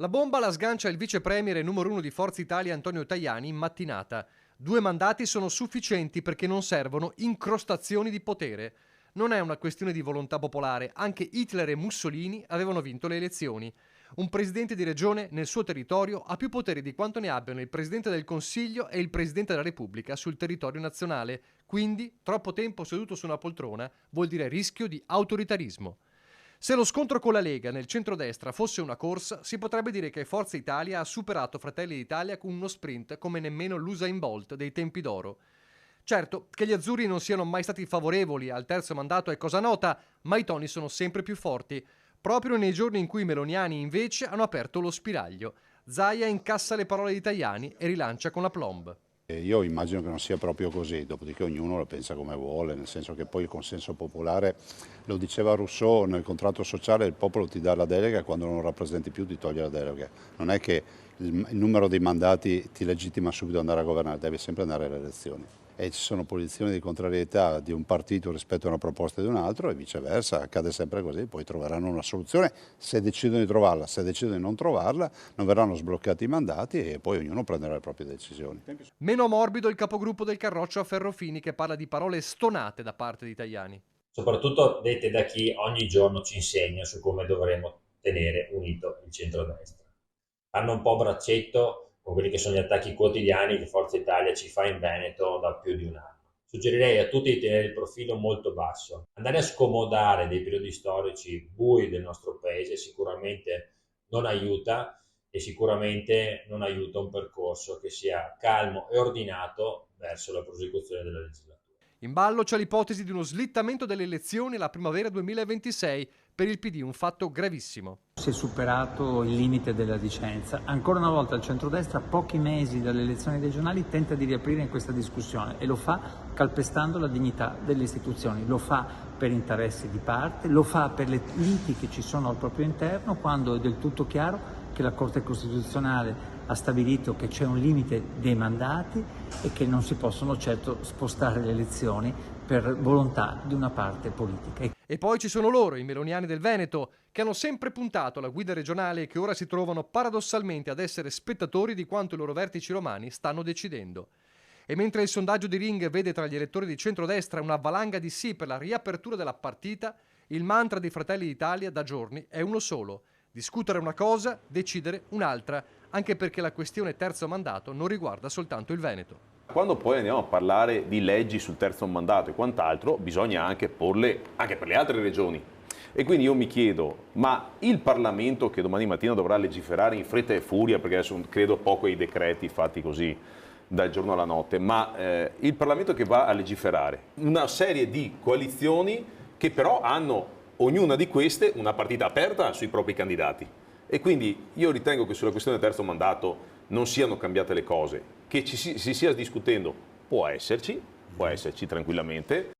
La bomba la sgancia il vice premier e numero uno di Forza Italia Antonio Tajani in mattinata. 2 mandati sono sufficienti perché non servono incrostazioni di potere. Non è una questione di volontà popolare, anche Hitler e Mussolini avevano vinto le elezioni. Un presidente di regione nel suo territorio ha più poteri di quanto ne abbiano il presidente del Consiglio e il presidente della Repubblica sul territorio nazionale. Quindi, troppo tempo seduto su una poltrona vuol dire rischio di autoritarismo. Se lo scontro con la Lega nel centrodestra fosse una corsa, si potrebbe dire che Forza Italia ha superato Fratelli d'Italia con uno sprint come nemmeno l'Usain Bolt dei tempi d'oro. Certo, che gli azzurri non siano mai stati favorevoli al terzo mandato è cosa nota, ma i toni sono sempre più forti, proprio nei giorni in cui i meloniani invece hanno aperto lo spiraglio. Zaia incassa le parole di Tajani e rilancia con aplomb. Io immagino che non sia proprio così, dopodiché ognuno la pensa come vuole, nel senso che poi il consenso popolare, lo diceva Rousseau, nel contratto sociale il popolo ti dà la delega e quando non lo rappresenti più ti toglie la delega. Non è che il numero dei mandati ti legittima subito ad andare a governare, devi sempre andare alle elezioni. E ci sono posizioni di contrarietà di un partito rispetto a una proposta di un altro e viceversa, accade sempre così, poi troveranno una soluzione se decidono di trovarla, se decidono di non trovarla non verranno sbloccati i mandati e poi ognuno prenderà le proprie decisioni. Meno morbido il capogruppo del Carroccio a Ferrofini che parla di parole stonate da parte di Tajani. Soprattutto dette da chi ogni giorno ci insegna su come dovremmo tenere unito il centrodestra. Fanno un po' braccetto con quelli che sono gli attacchi quotidiani che Forza Italia ci fa in Veneto da più di un anno. Suggerirei a tutti di tenere il profilo molto basso. Andare a scomodare dei periodi storici bui del nostro paese sicuramente non aiuta e sicuramente non aiuta un percorso che sia calmo e ordinato verso la prosecuzione della legislatura. In ballo c'è l'ipotesi di uno slittamento delle elezioni alla primavera 2026, per il PD un fatto gravissimo. Si è superato il limite della licenza. Ancora una volta il centrodestra, a pochi mesi dalle elezioni regionali, tenta di riaprire in questa discussione e lo fa calpestando la dignità delle istituzioni, lo fa per interessi di parte, lo fa per le liti che ci sono al proprio interno, quando è del tutto chiaro che la Corte Costituzionale ha stabilito che c'è un limite dei mandati e che non si possono certo spostare le elezioni per volontà di una parte politica. E poi ci sono loro, i meloniani del Veneto, che hanno sempre puntato alla guida regionale e che ora si trovano paradossalmente ad essere spettatori di quanto i loro vertici romani stanno decidendo. E mentre il sondaggio di Ring vede tra gli elettori di centrodestra una valanga di sì per la riapertura della partita, il mantra di Fratelli d'Italia da giorni è uno solo: discutere una cosa, decidere un'altra, anche perché la questione terzo mandato non riguarda soltanto il Veneto. Quando poi andiamo a parlare di leggi sul terzo mandato e quant'altro, bisogna anche porle anche per le altre regioni. E quindi io mi chiedo, ma il Parlamento che domani mattina dovrà legiferare in fretta e furia, perché adesso credo poco ai decreti fatti così dal giorno alla notte, ma il Parlamento che va a legiferare, una serie di coalizioni che però hanno ognuna di queste una partita aperta sui propri candidati. E quindi io ritengo che sulla questione del terzo mandato non siano cambiate le cose, che si stia discutendo può esserci tranquillamente.